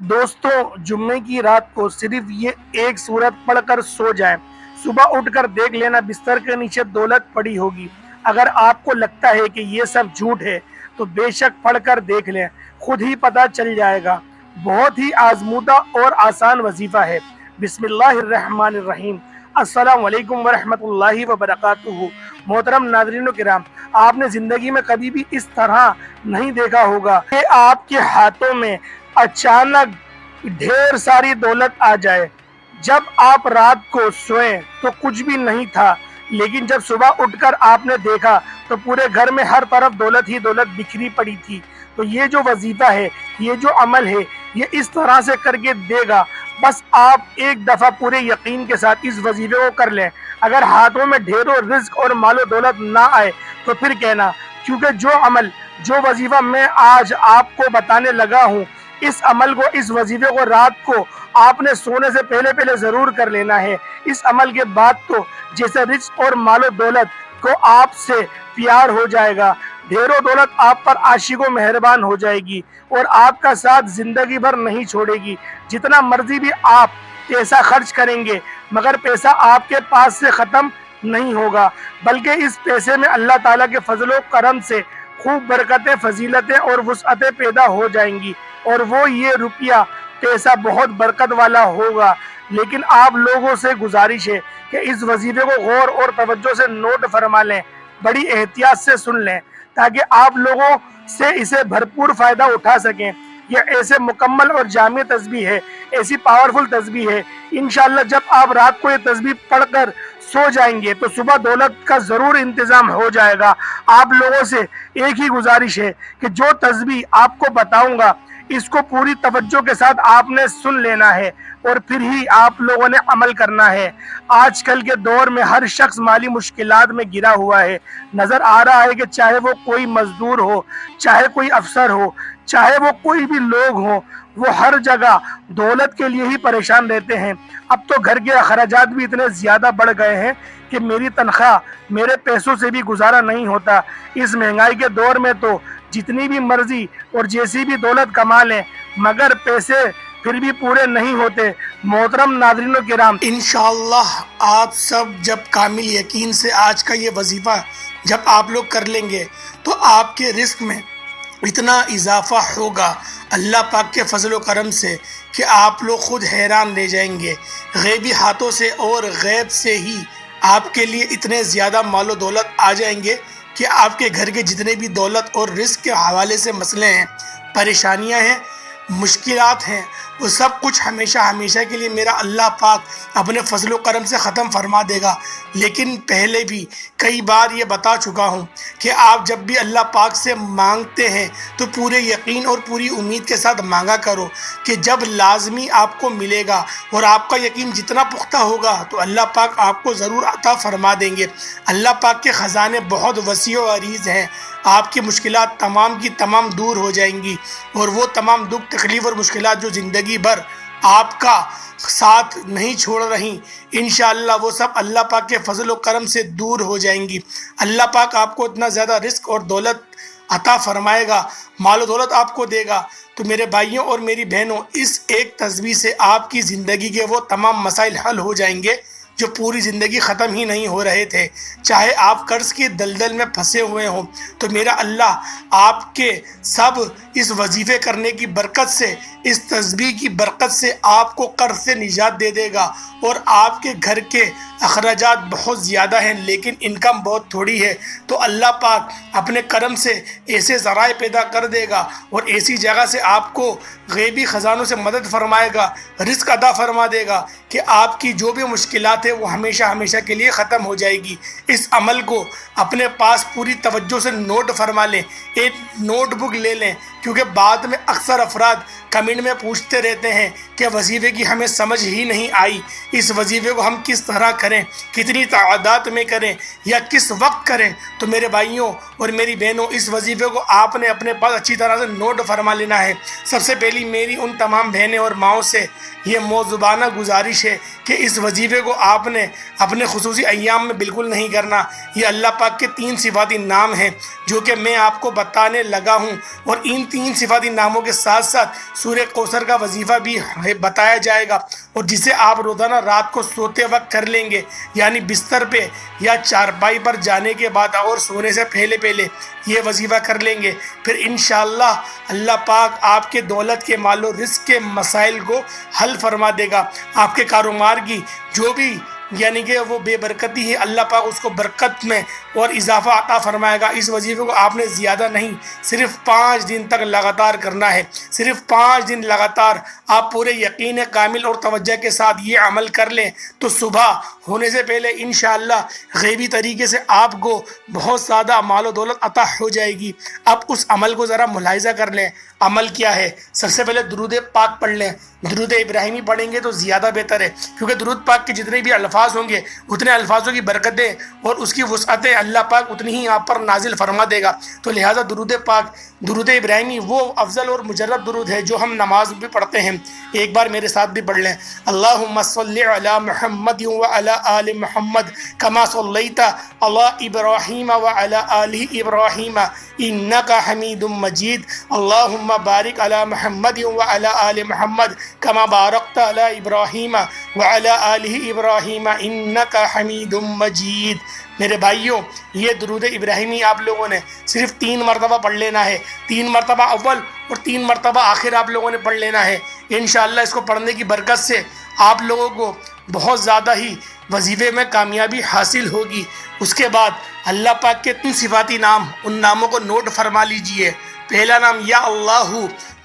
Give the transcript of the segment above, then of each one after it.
दोस्तों, जुम्मे की रात को सिर्फ ये एक सूरत पढ़कर सो जाएं। सुबह उठकर देख लेना बिस्तर के नीचे दौलत पड़ी होगी। अगर आपको लगता है कि ये सब झूठ है तो बेशक पढ़कर देख लें, खुद ही पता चल जाएगा। बहुत ही आजमूदा और आसान वजीफा है। बिस्मिल्लाहिर्रहमानिर्रहीम। अस्सलाम वालेकुम वरहमतुल्लाहि वबरकातुहू। मोहतरम नाज़रीन किराम, आपने ज़िंदगी में कभी भी इस तरह नहीं देखा होगा कि आपके हाथों में अचानक ढेर सारी दौलत आ जाए। जब आप रात को सोएं तो कुछ भी नहीं था, लेकिन जब सुबह उठकर आपने देखा तो पूरे घर में हर तरफ दौलत ही दौलत बिखरी पड़ी थी। तो ये जो वजीफा है, ये जो अमल है, ये इस तरह से करके देगा। बस आप एक दफ़ा पूरे यकीन के साथ इस वजीफे को कर लें। अगर हाथों में ढेरों रिज्क और मालो दौलत ना आए तो फिर कहना, क्योंकि जो अमल, जो वजीफा मैं आज आपको बताने लगा हूँ, इस अमल को, इस वजीफे को रात को आपने सोने से पहले पहले ज़रूर कर लेना है। इस अमल के बाद तो जैसे रिज्क और मालो दौलत को आपसे प्यार हो जाएगा, ढेरों दौलत आप पर आशिको मेहरबान हो जाएगी और आपका साथ ज़िंदगी भर नहीं छोड़ेगी। जितना मर्जी भी आप पैसा खर्च करेंगे, मगर पैसा आपके पास से ख़त्म नहीं होगा, बल्कि इस पैसे में अल्लाह ताला के फजलो करम से खूब बरकतें, फजीलतें और वुसअतें पैदा हो जाएंगी और वो ये रुपया, पैसा बहुत बरकत वाला होगा। लेकिन आप लोगों से गुजारिश है कि इस वजीफे को गौर और तवज्जो से नोट फरमा लें, बड़ी एहतियात से सुन लें, ताकि आप लोगों से इसे भरपूर फ़ायदा उठा सकें। यह ऐसे मुकम्मल और जामी तस्बीह है, ऐसी पावरफुल तस्बीह है। इंशाअल्लाह जब आप रात को ये तस्बीह पढ़कर सो जाएंगे तो सुबह दौलत का ज़रूर इंतज़ाम हो जाएगा। आप लोगों से एक ही गुजारिश है कि जो तस्बीह आपको बताऊंगा, इसको पूरी तवज्जो के साथ आपने सुन लेना है और फिर ही आप लोगों ने अमल करना है। आजकल के दौर में हर शख्स माली मुश्किलात में गिरा हुआ है। नज़र आ रहा है कि चाहे वो कोई मजदूर हो, चाहे कोई अफसर हो, चाहे वो कोई भी लोग हो, वो हर जगह दौलत के लिए ही परेशान रहते हैं। अब तो घर के अखराजात भी इतने ज़्यादा बढ़ गए हैं कि मेरी तनख्वाह, मेरे पैसों से भी गुजारा नहीं होता। इस महंगाई के दौर में तो जितनी भी मर्जी और जैसी भी दौलत कमा लें, मगर पैसे फिर भी पूरे नहीं होते। मोहतरम नाज़रीन किराम, इंशाअल्लाह आप सब जब कामिल यकीन से आज का ये वजीफ़ा जब आप लोग कर लेंगे तो आपके रिस्क में इतना इजाफा होगा अल्लाह पाक के फजल करम से कि आप लोग खुद हैरान रह जाएंगे। गैबी हाथों से और गैब से ही आपके लिए इतने ज़्यादा मालो दौलत आ जाएंगे कि आपके घर के जितने भी दौलत और रिस्क के हवाले से मसले हैं, परेशानियां हैं, मुश्किलात हैं, वो सब कुछ हमेशा हमेशा के लिए मेरा अल्लाह पाक अपने फजल करम से ख़त्म फरमा देगा। लेकिन पहले भी कई बार ये बता चुका हूँ कि आप जब भी अल्लाह पाक से मांगते हैं तो पूरे यकीन और पूरी उम्मीद के साथ मांगा करो कि जब लाजमी आपको मिलेगा और आपका यकीन जितना पुख्ता होगा तो अल्लाह पाक आपको ज़रूर अता फरमा देंगे। अल्लाह पाक के ख़जाने बहुत वसी व अरीज़ हैं। आपकी मुश्किलात तमाम की तमाम दूर हो जाएंगी और वो तमाम दुख तकलीफ़ और मुश्किलात जो ज़िंदगी भर आपका साथ नहीं छोड़ रही, इंशाअल्लाह वो सब अल्लाह पाक के फजल व करम से दूर हो जाएंगी। अल्लाह पाक आपको इतना ज़्यादा रिस्क और दौलत अता फरमाएगा, मालो दौलत आपको देगा। तो मेरे भाइयों और मेरी बहनों, इस एक तस्बीह से आपकी ज़िंदगी के वो तमाम मसाइल हल हो जाएंगे जो पूरी ज़िंदगी ख़त्म ही नहीं हो रहे थे। चाहे आप कर्ज़ की दलदल में फंसे हुए हों तो मेरा अल्लाह आपके सब इस वजीफ़े करने की बरकत से, इस तस्बीह की बरकत से आपको कर्ज़ से निजात दे देगा। और आपके घर के अखराजात बहुत ज़्यादा हैं लेकिन इनकम बहुत थोड़ी है, तो अल्लाह पाक अपने करम से ऐसे ज़राए पैदा कर देगा और ऐसी जगह से आपको गैबी ख़जानों से मदद फरमाएगा, रिज़्क़ अदा फरमा देगा कि आपकी जो भी मुश्किलात है वो हमेशा हमेशा के लिए ख़त्म हो जाएगी। इस अमल को अपने पास पूरी तवज्जो से नोट फरमा लें, एक नोटबुक ले लें, क्योंकि बाद में अक्सर अफराद कमेंट में पूछते रहते हैं कि वजीफ़े की हमें समझ ही नहीं आई, इस वजीफ़े को हम किस तरह करें, कितनी तादाद में करें या किस वक्त करें। तो मेरे भाइयों और मेरी बहनों, इस वजीफ़े को आपने अपने पास अच्छी तरह से नोट फरमा लेना है। सबसे पहली بھائی میری ان تمام بہنیں اور ماؤں سے یہ موزبانہ گزارش ہے کہ اس وظیفے کو آپ نے اپنے خصوصی ایام میں بالکل نہیں کرنا۔ یہ اللہ پاک کے 3 صفاتی نام ہیں جو کہ میں آپ کو بتانے لگا ہوں، اور ان 3 صفاتی ناموں کے ساتھ ساتھ سورہ کوثر کا وظیفہ بھی بتایا جائے گا، اور جسے آپ روزانہ رات کو سوتے وقت کر لیں گے، یعنی بستر پہ یا چارپائی پر جانے کے بعد اور سونے سے پہلے یہ وظیفہ کر لیں گے۔ پھر انشاءاللہ اللہ پاک آپ کے دولت کے مال و رزق کے مسائل کو حل فرما دے گا۔ آپ کے کاروبار کی جو بھی یعنی کہ وہ بے برکتی ہے، اللہ پاک اس کو برکت میں اور اضافہ عطا فرمائے گا۔ اس وظیفے کو آپ نے زیادہ نہیں، صرف 5 دن تک لگاتار کرنا ہے۔ صرف 5 دن لگاتار آپ پورے یقین کامل اور توجہ کے ساتھ یہ عمل کر لیں تو صبح ہونے سے پہلے انشاءاللہ غیبی طریقے سے آپ کو بہت زیادہ مال و دولت عطا ہو جائے گی۔ اب اس عمل کو ذرا ملاحظہ کر لیں۔ عمل کیا ہے؟ سب سے پہلے درود پاک پڑھ لیں۔ درود ابراہیمی پڑھیں گے تو زیادہ بہتر ہے، کیونکہ درود پاک کے جتنے بھی الفاظ ہوں گے اتنے الفاظوں کی برکتیں اور اس کی وسعتیں اللہ پاک اتنی ہی آپ پر نازل فرما دے گا۔ تو لہٰذا درود پاک، درود ابراہیمی وہ افضل اور مجرب درود ہے جو ہم نماز بھی پڑھتے ہیں۔ ایک بار میرے ساتھ بھی پڑھ لیں۔ اللہم صلی علی محمد وعلی آل محمد کما صلیت علی ابراہیم وعلی آل ابراہیم انک حمید مجید۔ اللہم بارک علی محمد وعلی آل محمد کما بارکت علی ابراہیم وعلی آل ابراہیم انک حمید مجید۔ میرے بھائیوں، یہ درود ابراہیمی آپ لوگوں نے صرف 3 مرتبہ پڑھ لینا ہے۔ 3 مرتبہ اول اور 3 مرتبہ آخر آپ لوگوں نے پڑھ لینا ہے۔ انشاءاللہ اس کو پڑھنے کی برکت سے آپ لوگوں کو بہت زیادہ ہی وظیفے میں کامیابی حاصل ہوگی۔ اس کے بعد اللہ پاک کے 3 صفاتی نام، ان ناموں کو نوٹ فرما لیجئے۔ پہلا نام یا اللہ،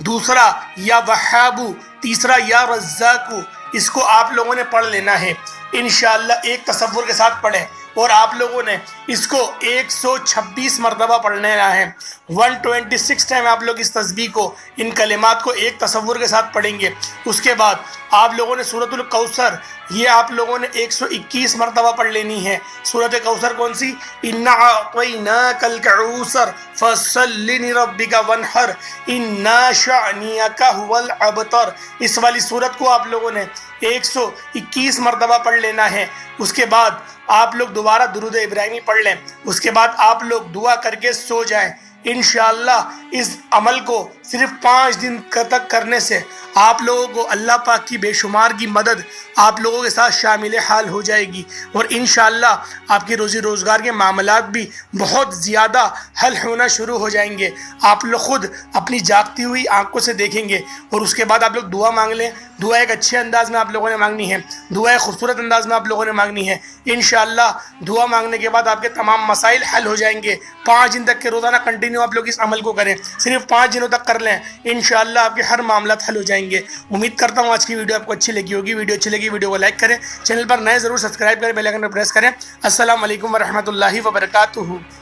دوسرا یا وہاب، تیسرا یا رزاق۔ اس کو آپ لوگوں نے پڑھ لینا ہے۔ انشاءاللہ ایک تصور کے ساتھ پڑھیں، اور آپ لوگوں نے اس کو 126 مرتبہ پڑھ لینا ہے۔ 126 ٹائم آپ لوگ اس تسبیح کو، ان کلمات کو ایک تصور کے ساتھ پڑھیں گے۔ اس کے بعد آپ لوگوں نے سورۃ الکوثر، یہ آپ لوگوں نے 121 مرتبہ پڑھ لینی ہے۔ سورۃ کوثر کون سی؟ اِنَّا أَعْطَيْنَاكَ الْكَوْثَرَ فَصَلِّ لِرَبِّكَ وَانْحَرْ إِنَّ شَانِئَكَ هُوَ الْأَبْتَرُ۔ اس والی سورت کو آپ لوگوں نے 121 مرتبہ پڑھ لینا ہے۔ اس کے بعد آپ لوگ دوبارہ درود ابراہیمی پڑھ لیں۔ اس کے بعد آپ لوگ دعا کر کے سو جائیں۔ انشاءاللہ اس عمل کو صرف 5 دن تک کرنے سے آپ لوگوں کو اللہ پاک کی بے شمار کی مدد آپ لوگوں کے ساتھ شامل حال ہو جائے گی، اور انشاءاللہ آپ کی روزی روزگار کے معاملات بھی بہت زیادہ حل ہونا شروع ہو جائیں گے۔ آپ لوگ خود اپنی جاگتی ہوئی آنکھوں سے دیکھیں گے، اور اس کے بعد آپ لوگ دعا مانگ لیں۔ دعا ایک اچھے انداز میں آپ لوگوں نے مانگنی ہے، دعا ایک خوبصورت انداز میں آپ لوگوں نے مانگنی ہے۔ انشاءاللہ دعا مانگنے کے بعد آپ کے تمام مسائل حل ہو جائیں گے۔ 5 دن تک کے روزانہ کنٹینیو آپ لوگ اس عمل کو کریں، صرف 5 دنوں تک کر لیں، انشاءاللہ آپ کے ہر معاملات حل ہو جائیں گے۔ امید کرتا ہوں آج کی ویڈیو آپ کو اچھی لگی ہوگی۔ ویڈیو اچھی لگی ویڈیو کو لائک کریں، چینل پر نئے ضرور سبسکرائب کریں، بیل آئکن پر پریس کریں۔ السلام علیکم ورحمۃ اللہ وبرکاتہ۔